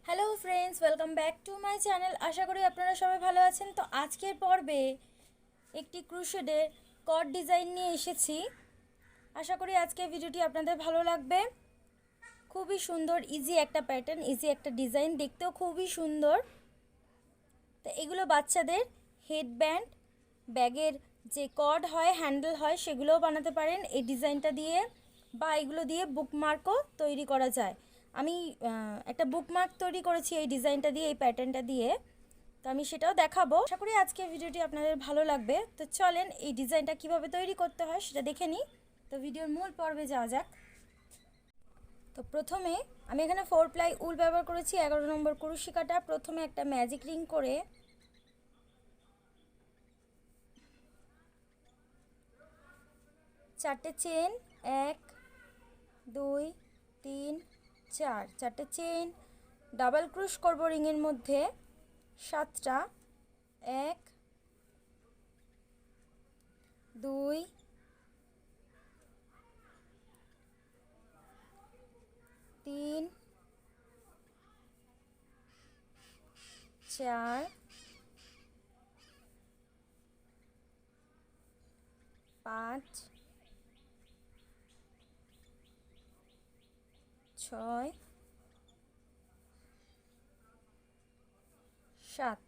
Hello friends, welcome back to my channel. আশা করি আপনারা সবাই ভালো আছেন। তো আজকের পর্বে একটি ক্রুশেডের কট ডিজাইন নিয়ে এসেছি। আশা করি আজকের ভিডিওটি আপনাদের ভালো লাগবে। খুবই সুন্দর, ইজি একটা প্যাটার্ন, ইজি একটা ডিজাইন, দেখতেও খুবই সুন্দর। তো এগুলো বাচ্চাদের হেডব্যান্ড, ব্যাগের যে কর্ড হয়, হ্যান্ডেল হয়, সেগুলোও বানাতে পারেন এই ডিজাইনটা দিয়ে, বা এগুলো দিয়ে বুকমার্কও তৈরি করা যায়। আমি একটা বুকমার্ক তৈরি করেছি এই ডিজাইনটা দিয়ে, এই প্যাটার্নটা দিয়ে, তো আমি সেটাও দেখাবো। আশা করি আজকের ভিডিওটি আপনাদের ভালো লাগবে। তো চলেন এই ডিজাইনটা কিভাবে তৈরি করতে হয় সেটা দেখে নিই। তো ভিডিওর মূল পর্বে যাওয়া যাক। তো প্রথমে আমি এখানে 4 প্লাই উল ব্যবহার করেছি, 11 নম্বর কুরুশি কাটা। প্রথমে একটা ম্যাজিক রিং করে চারটে চেন, 1 2 3 4, চারটে চেন, ডাবল ক্রুশ করব রিংয়ের মধ্যে 7টা, 1 2 3 4 5 6 7,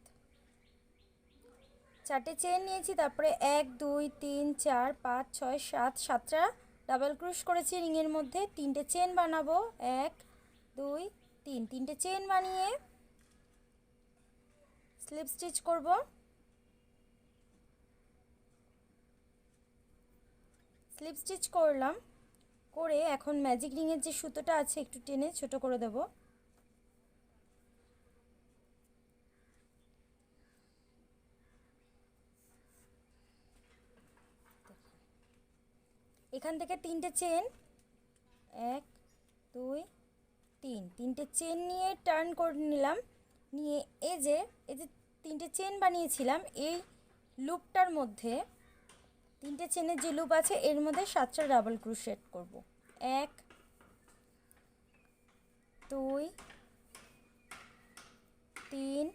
চারটে চেন নিয়েছি। তারপরে 1 2 3 4 5 6 7, 7টা ডাবল ক্রুশ করেছি রিংয়ের মধ্যে। 3টে চেন বানাবো, 1 2 3, 3টে চেন বানিয়ে স্লিপ স্টিচ করব। স্লিপ স্টিচ করলাম, করে এখন ম্যাজিক রিংয়ের যে সুতোটা আছে একটু টেনে ছোট করে দেব। এখান থেকে 3টে চেন, 1 2 3, 3টে চেন নিয়ে টার্ন করে নিলাম। নিয়ে এই যে 3টে চেন বানিয়েছিলাম, এই লুপটার মধ্যে, 3টে চেনের যে লুপ আছে এর মধ্যে 7টা ডাবল ক্রোশেট করব। 1 2 3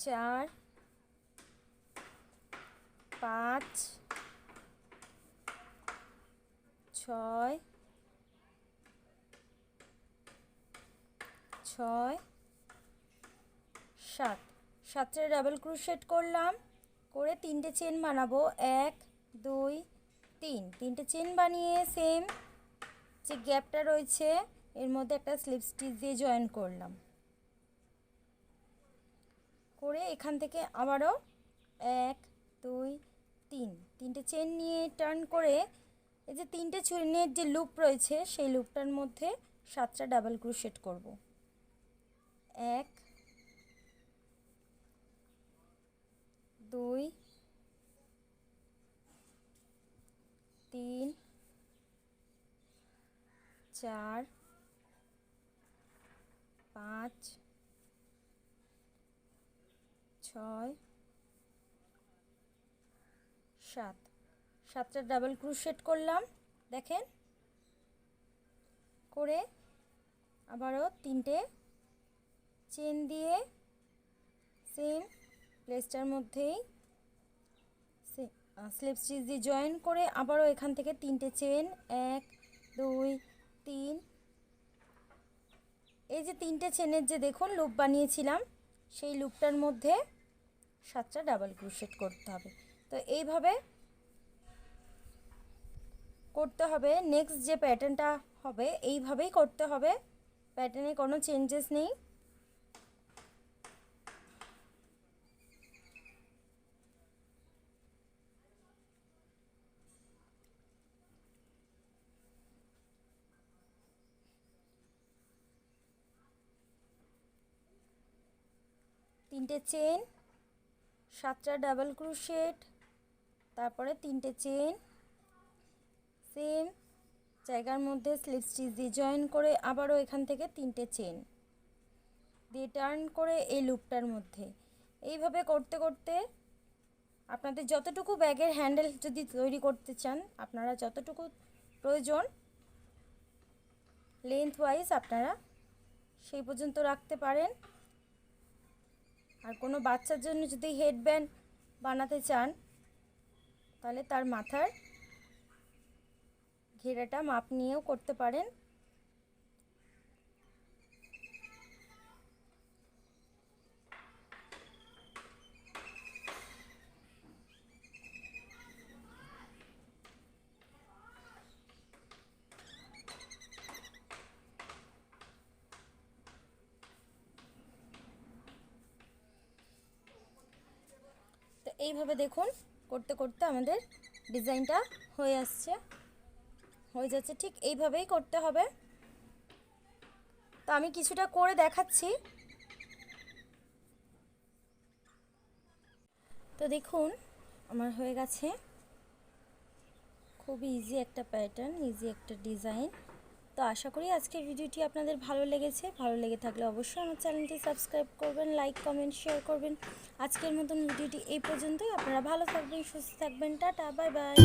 4 5 6 6 7, 7টা ডাবল ক্রোশেট করলাম। করে 3টে চেন বানাবো, 1 2 3, 3টে চেন বানিয়ে সেম যে গ্যাপটা রয়েছে এর মধ্যে একটা স্লিপ স্টিচ দিয়ে জয়েন করলাম। করে এখান থেকে আবারও 1 2 3, 3টে চেন নিয়ে টার্ন করে এই যে 3টে চেনের যে লুপ রয়েছে সেই লুপটার মধ্যে 7টা ডাবল ক্রোশেট করব। 1 2 3 4 5 6 7, 7টা ডাবল ক্রোশেট করলাম, দেখেন। করে আবারও 3টে চেন দিয়ে সেম প্লেসটার মধ্যেই স্লিপ স্টিচ দিয়ে জয়েন করে আবারও এখান থেকে 3টে চেন, 1 2 3, এই যে 3টে চেনের যে দেখুন লুপ বানিয়েছিলাম সেই লুপটার মধ্যে 7টা ডাবল ক্রোশেট করতে হবে। তো এইভাবে করতে হবে। নেক্সট যে প্যাটার্নটা হবে এইভাবেই করতে হবে, প্যাটার্নে কোনো চেঞ্জেস নেই। তিনটে চেন, 7টা ডাবল ক্রোশেট, তারপরে 3টে চেন সেম জায়গার মধ্যে স্লিপ স্টিচ দিয়ে জয়েন করে আবারও এখান থেকে 3টে চেন দিয়ে টার্ন করে এই লুপটার মধ্যে। এইভাবে করতে করতে আপনাদের যতটুকু ব্যাগের হ্যান্ডেল যদি তৈরি করতে চান, আপনারা যতটুকু প্রয়োজন লেন্থ ওয়াইজ আপনারা সেই পর্যন্ত রাখতে পারেন। আর কোনো বাচ্চার জন্য যদি হেডব্যান্ড বানাতে চান তাহলে তার মাথার ঘেরাটা মাপ নিয়েও করতে পারেন। তো এইভাবে দেখুন করতে করতে আমাদের ডিজাইনটা হয়ে যাচ্ছে। ঠিক এইভাবেই করতে হবে। তো আমি কিছুটা করে দেখাচ্ছি। তো দেখুন আমার হয়ে গেছে। খুব ইজি একটা প্যাটার্ন, ইজি একটা ডিজাইন। তো আশা করি আজকের ভিডিওটি আপনাদের ভালো লেগেছে। ভালো লেগে থাকলে অবশ্যই আমার চ্যানেলটি সাবস্ক্রাইব করবেন, লাইক কমেন্ট শেয়ার করবেন। আজকের মতন ভিডিওটি এই পর্যন্তই। আপনারা ভালো থাকবেন, সুস্থ থাকবেন। Tata, bye bye.